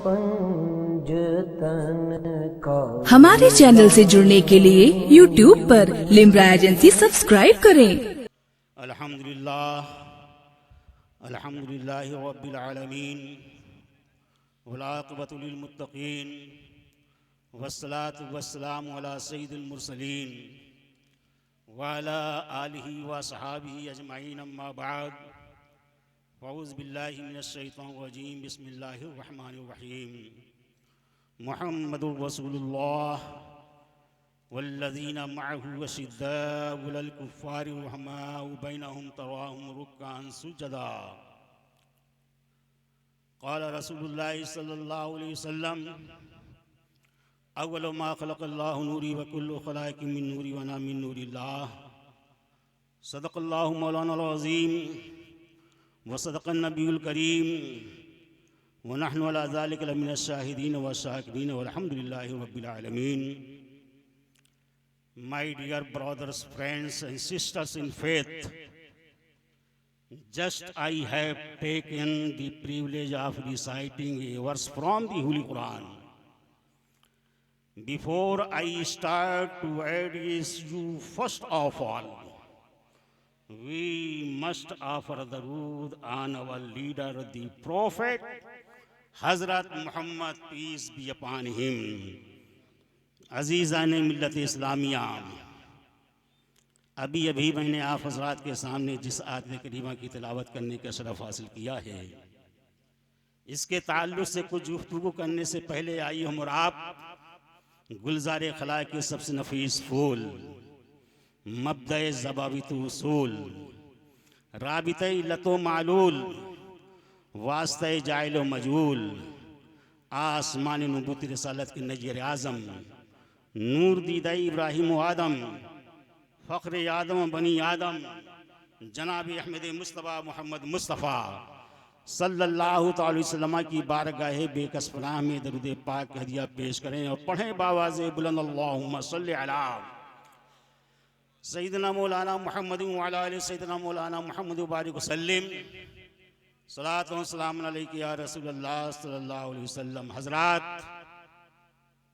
पंजतन का। हमारे चैनल से जुड़ने के लिए YouTube पर लिम्रा एजेंसी सब्सक्राइब करें। अल्हम्दुलिल्लाह रब्बिल आलमीन वल आक़िबतु लिल मुत्तक़ीन वस्सलातु वस्सलामु अला सय्यिदिल मुरसलीन व अला आलिहि व अस्हाबिहि अजमईन अम्मा बाद फ़अऊज़ु बिल्लाहि मिनश शैतानिर रजीम बिस्मिल्लाहिर रहमानिर रहीम मुहम्मदुर रसूलुल्लाह वल्लज़ीना मअहु अशिद्दाउ अलल कुफ़्फ़ारि रुहमाउ बैनहुम तराहुम रुक्कान सुजदा क़ाल रसूलुल्लाहि सल्लल्लाहु अलैहि वसल्लम अव्वलु मा ख़लक़ल्लाहु नूरी व कुल्लु ख़लाइक़िन मिन नूरी व अना मिन नूरिल्लाह सदक़ल्लाहु मौलानाल अज़ीम व सदक़न नबियुल करीम व नहनु अला ज़ालिका लमिनश शाहिदीन व शाकिरीन वल्हम्दुलिल्लाहि रब्बिल आलमीन। My dear brothers, friends and sisters in faith, just I have taken the privilege of reciting a verse from the Holy Quran. Before I start to address you, first of all, we must offer darood on our leader, the Prophet, Hazrat Muhammad, peace be upon him. अज़ीज़ान मिल्लत इस्लामिया, अभी अभी मैंने आप हज़रात के सामने जिस आयत करीमा की तिलावत करने का शरफ़ हासिल किया है, इसके ताल्लुक़ से कुछ गुफ्तगू करने से पहले आई हम और आप गुलज़ार खला के सबसे नफीस फूल, मब्दए ज़बाबित उसूल, राबिते लतो मालूल, वास्ते जाइलो मजूल, आसमान नबूत रिसालत के नज़ीर आज़म, नूर दीदा इब्राहिम आदम, फ़ख्र आदम बनी आदम, जनाब अहमद मुस्तफ़ा मोहम्मद मुस्तफ़ा सल्लल्लाहु अलैहि वसल्लम की बारगाह बेकस पनाह में दरूद पाक हदिया पेश करें और पढ़ें बावाज़े बुलंद अल्लाहुम्मा सल्लि अला सय्यिदना मौलाना मुहम्मद व अला आलि सय्यिदना मौलाना मुहम्मद व बारिक वसल्लिम सलातो व सलामुन अलैका या रसूलल्लाह सल्लल्लाहु अलैहि वसल्लम। हज़रात,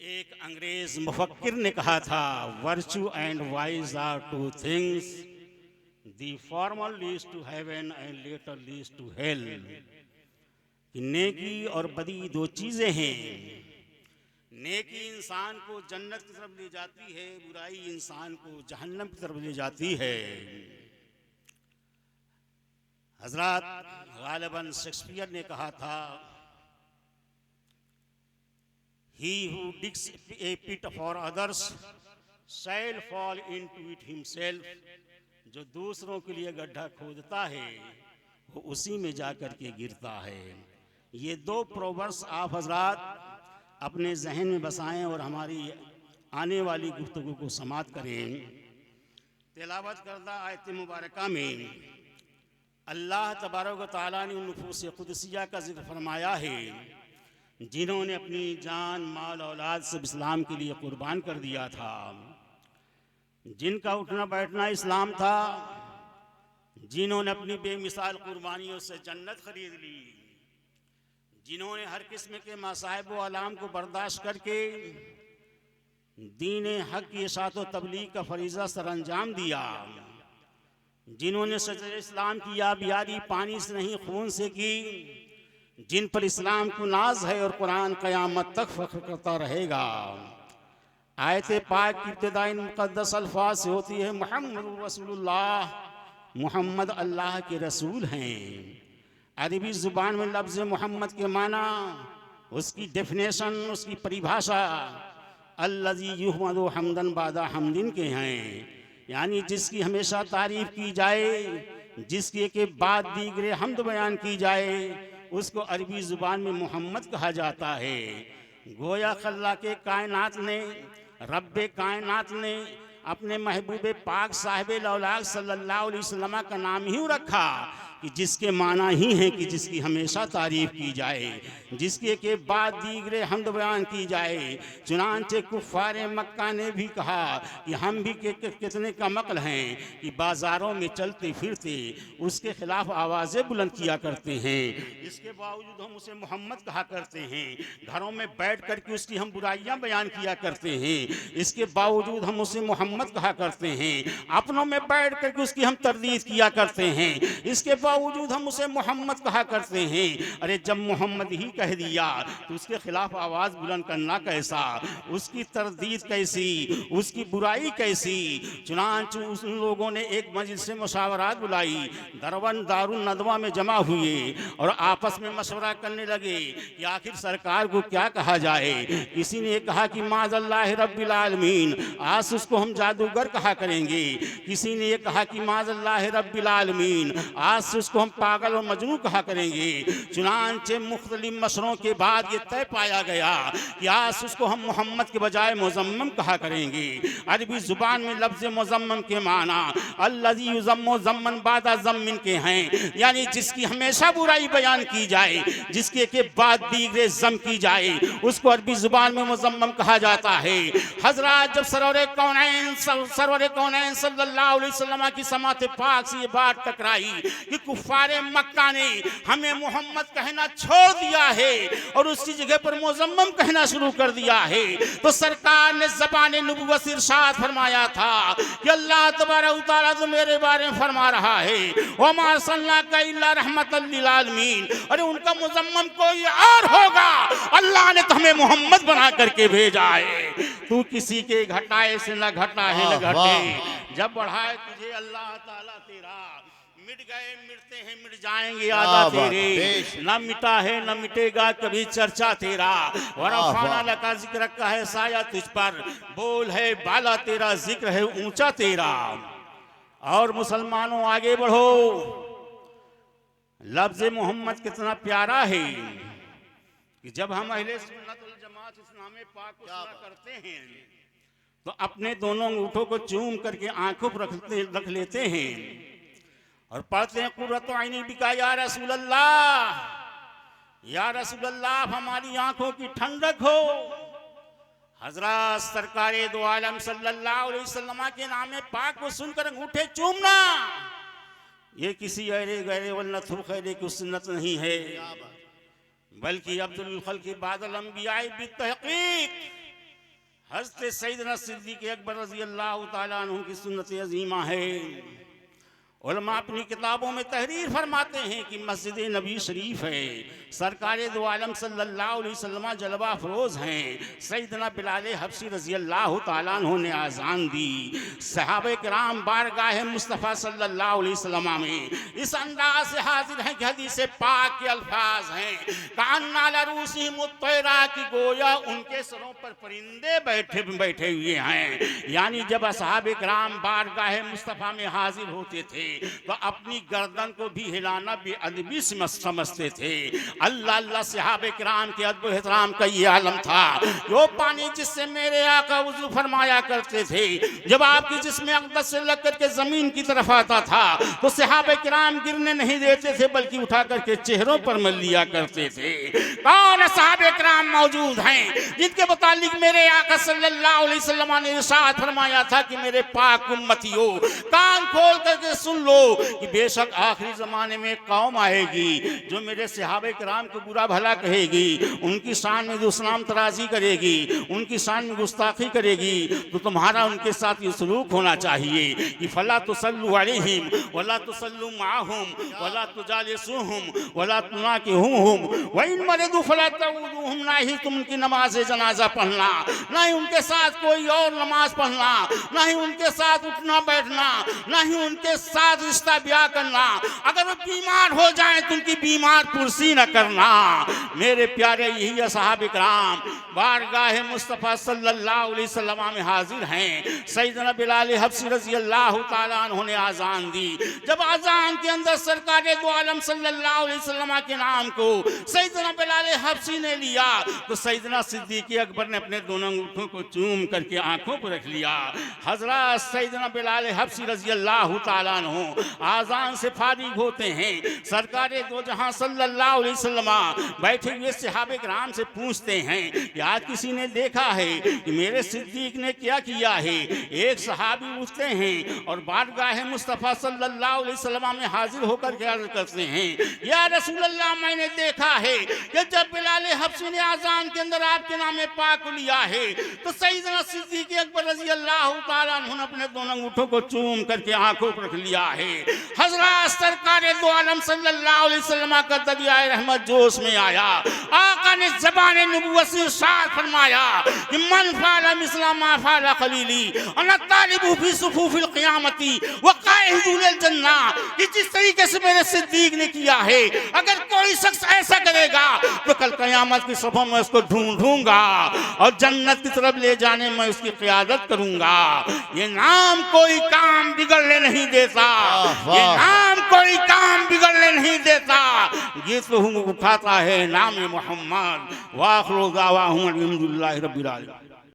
एक अंग्रेज मुफक्किर ने कहा था, virtue and vice are two things, the former leads to heaven and latter leads to hell. नेकी और बदी दो चीजें हैं। नेकी इंसान को जन्नत की तरफ ले जाती है, बुराई इंसान को जहन्नम की तरफ ले जाती है। हजरत गालिबन शेक्सपियर ने कहा था, He who digs a pit for others shall fall into it himself. जो दूसरों के लिए गड्ढा खोदता है वो उसी में जाकर के गिरता है। ये दो प्रोवर्ब्स आप हजरात अपने जहन में बसाएं और हमारी आने वाली गुफ्तगू को समाप्त करें। तिलावत करदा आयत मुबारका में अल्लाह तबारक व तआला ने नुफूस कुदसिया का जिक्र फरमाया है, जिन्होंने अपनी जान माल औलाद सब इस्लाम के लिए कुर्बान कर दिया था, जिनका उठना बैठना इस्लाम था, जिन्होंने अपनी बेमिसाल कुर्बानियों से जन्नत खरीद ली, जिन्होंने हर किस्म के मसाइब व आलाम को बर्दाश्त करके दीन हक की इशाअत व तबलीग का फरीज़ा सर अंजाम दिया, जिन्होंने सजर इस्लाम की याबियारी पानी से नहीं खून से की, जिन पर इस्लाम को नाज है और कुरान क़यामत तक फ़ख्र करता रहेगा। आयत पाक की इब्तिदा इन मुक़द्दस अल्फाज से होती है, मुहम्मद रसूलुल्लाह, मुहम्मद अल्लाह के रसूल हैं। अरबी ज़ुबान में लफ्ज़ मोहम्मद के माना, उसकी डेफिनेशन, उसकी परिभाषा अल्लज़ी युहमदु हम्दन बादा हम्दिन के हैं, यानी जिसकी हमेशा तारीफ़ की जाए, जिसके के बाद दीगरे हम्द बयान की जाए, उसको अरबी ज़ुबान में मोहम्मद कहा जाता है। गोया अल्लाह के कायनात ने, रब्बे कायनात ने अपने महबूब पाक साहिब लौलाक सल्लल्लाहु अलैहि वसल्लम का नाम ही रखा कि जिसके माना ही है कि जिसकी हमेशा तारीफ की जाए, जिसके के बाद दीगरे हमद बयान की जाए। चुनांचे कुफ़ारे मक्का ने भी कहा कि हम भी कितने कमअक्ल हैं कि बाज़ारों में चलते फिरते उसके खिलाफ आवाज़ें बुलंद किया करते हैं, इसके बावजूद हम उसे मोहम्मद कहा करते हैं। घरों में बैठ कर के उसकी हम बुराइयां बयान किया करते हैं, इसके बावजूद हम उसे मोहम्मद कहा करते हैं। अपनों में बैठ कर के उसकी हम तरदीद किया करते हैं, इसके बावजूद हम उसे मोहम्मद कहा करते हैं। अरे जब मोहम्मद ही कह दिया तो उसके खिलाफ आवाज़ बुलंद करना कैसा, उसकी तरदीद कैसी, उसकी बुराई कैसी। चुनांचे उन लोगों ने एक मजलिस से मुशावरात बुलाई, दरवन दारुल नदवा में जमा हुए और आपस में मशवरा करने लगे कि आखिर सरकार को क्या कहा जाए। किसी ने कहा कि माज़ल्लाहि रब्बिल आलमीन, आज उसको हम जादूगर कहा करेंगे। किसी ने ये कहा कि माज़ल्लाहि रब्बिल आलमीन, आज उसको हम पागल और मजनू कहा करेंगे। चुनांचे मुख्तलिफ मशरों के बाद ये तय पाया गया कि आज उसको हम मोहम्मद के बजाय मुज़म्मम कहा करेंगे। अरबी जुबान में लफ्ज़ मुज़म्मम के माना अल्लज़ी युज़म्मु ज़म्मन बादा ज़म्मिन के हैं, यानी जिसकी हमेशा बुराई बयान की जाए, जिसके के बाद दीगरे ज़म की जाए, उसको अरबी जुबान में मुज़म्मम कहा जाता है। हज़रात जब सरवर कौनैन सल्लल्लाहु अलैहि वसल्लम की समात पाक से ये बात टकराई कि कुफ़ारे मक्का ने हमें मोहम्मद कहना छोड़ दिया है और उसकी जगह पर मुज़म्मम कहना शुरू कर दिया है, तो सरकार ने ज़बान नबुव्वत से इरशाद फरमाया था कि अल्लाह तबारक व तआला तो मेरे बारे में फरमा रहा है वमा अर्सलनाका इल्ला रहमतल लिल आलमीन। अरे उनका मुज़म्मम कोई और होगा, अल्लाह ने तो हमें मोहम्मद बना करके भेजा है। तू किसी के घटाए से न घटा है न घटे, जब बढ़ाए तुझे अल्लाह ताला तेरा। मिट गए मिटते हैं मिट जाएंगे आदा तेरे, न मिटा है न मिटेगा कभी चर्चा तेरा। वरफ़अना लका ज़िक्र का है साया तुझ पर, बोल है बाला तेरा, जिक्र है ऊंचा तेरा। और मुसलमानों आगे बढ़ो, लफ्ज़ मोहम्मद कितना प्यारा है कि जब हम अहले सुन्नत वल जमात इस्लाम पाक को सुना करते हैं तो अपने दोनों अंगूठों को चूम करके आंखों पर रख लेते हैं और पढ़ते हैं कुर्रतु ऐनी बिका या रसूल अल्लाह, या रसूल अल्लाह हमारी आंखों की ठंडक हो। हजरत सरकारे दो आलम सल्लल्लाहु अलैहि वसल्लम के नाम पाक को सुनकर अंगूठे चूमना ये किसी अरे गैरे वल्ला थुरखैरे की सुन्नत नहीं है, बल्कि अब्दुल खल्क़ बादल अंबिया बितहक़ीक़ हज़रत सैयदना सिद्दीक़ अकबर रज़ी अल्लाह तआला अन्हु की सुन्नत अज़ीमा है। उलमा अपनी किताबों में तहरीर फरमाते हैं कि मस्जिद नबी शरीफ है, सरकारे दो आलम सल्लल्लाहु अलैहि वसल्लम जलवा फरोज हैं। सैयदना बिलाल हबशी रज़ी अल्लाह तआला अन्हु ने आज़ान दी, सहाबे किराम बारगाह मुस्तफ़ा सल्लल्लाहु अलैहि वसल्लम में इस अंदाज से हाजिर हैं कि हदीस पाक के अल्फाज हैं कान्ना लरूसी मुत्तैरा की, गोया उनके सरों पर परिंदे बैठे हुए हैं। यानी जब असहाबे किराम बारगाह मुस्तफ़ा में हाजिर होते थे तो अपनी गर्दन को भी हिलाना बेअदबी समझते थे। अल्लाह अल्लाह सहाबे किराम के अदब एहतराम का ये आलम था। वो पानी जिससे मेरे आका वुज़ू फरमाया करते थे, जब आपकी जिस्म अक़दस से लग करके जमीन की तरफ आता था तो सहाबे किराम गिरने नहीं देते थे, बल्कि उठा करके चेहरों पर मल लिया करते थे। कौन सहाबे किराम मौजूद हैं जिनके मुतालिक मेरे आका सल्लल्लाहु अलैहि वसल्लम ने इरशाद फरमाया था कि मेरे पाक उम्मतियों कान खोल करके सुन लो कि बेशक आखिरी जमाने में कौम आएगी जो मेरे सहाबे किराम को बुरा भला कहेगी, उनकी शान में दुश्मन तराजी करेगी, उनकी शान में गुस्ताखी करेगी, तो तुम्हारा उनके साथ ये सलूक होना चाहिए कि फला तुसल्लु अलैहिम वला तुसल्लु माहुम वला तुजालिसुहुम वला तुनाकिहुहुम व इन मरिदू फला तऊदुहुम, ना ही तुम उनकी नमाज जनाजा पढ़ना, ना ही उनके साथ कोई और नमाज पढ़ना, ना ही उनके साथ उठना बैठना, ना ही उनके साथ रिश्ता ब्याह करना। अगर वो बीमार हो जाए तो उनकी बीमार पुरसी न करना। मेरे प्यारे यही असहाबे किराम बारगाह मुस्तफ़ा सल्लल्लाहु अलैहि वसल्लम में हाजिर हैं। सैयदना बिलाल हबशी रज़ी अल्लाह तआला अन्हु ने आज़ान दी। जब आज़ान के अंदर सरकारे दो आलम सल्लल्लाहु अलैहि वसल्लम के नाम को सैयदना बिलाल हबशी ने लिया तो सैयदना सिद्दीक़ अकबर ने अपने दोनों अंगूठों को चूम करके आंखों पर रख लिया। हज़रत सैयदना बिलाल हबशी रज़ी अल्लाह तआला अन्हु हूँ। आजान से फारिग होते हैं, सरकारे दो जहां सल्लल्लाहु अलैहि वसल्लम बैठे हुए सहाबे किराम से पूछते हैं कि आज किसी ने देखा है कि मेरे सिद्दीक ने क्या किया है? एक सहाबी उठते हैं और बारगाह मुस्तफ़ा सल्लल्लाहु अलैहि वसल्लम में हाजिर होकर के अर्ज करते हैं, या रसूल अल्लाह, मैंने देखा है कि जब बिलाल हबशी ने आजान के अंदर आपके नाम पाक लिया है तो सैयदना सिद्दीक अकबर रज़ी अल्लाह तआला अन्हु ने अपने दोनों अंगूठों को चूम करके आंखों पर रख लिया है। हज़रत सरकार दो आलम सल्लल्लाहु अलैहि वसल्लम का दरियाए रहमत जोश में आया। आका ने ज़बान नबुव्वत से इरशाद फरमाया कि मन फ़अल मिस्ला मा फ़अल खलीली अना तालिबु फी सुफूफिल क़ियामती व क़ाइदुल जन्ना, कि जिस तरीके से मेरे सिद्दीक ने किया है, अगर कोई शख्स ऐसा करेगा तो कल क़यामत की सफ़ों में उसको ढूंढूंगा और जन्नत की तरफ ले जाने में उसकी क़ियादत करूंगा। ये नाम कोई काम बिगड़ने नहीं देता, ये नाम कोई काम बिगड़ने नहीं देता, ये तो उठाता है नाम मोहम्मद। वाखिरु दावाहुम अल्हम्दुलिल्लाहि रब्बिल आलमीन।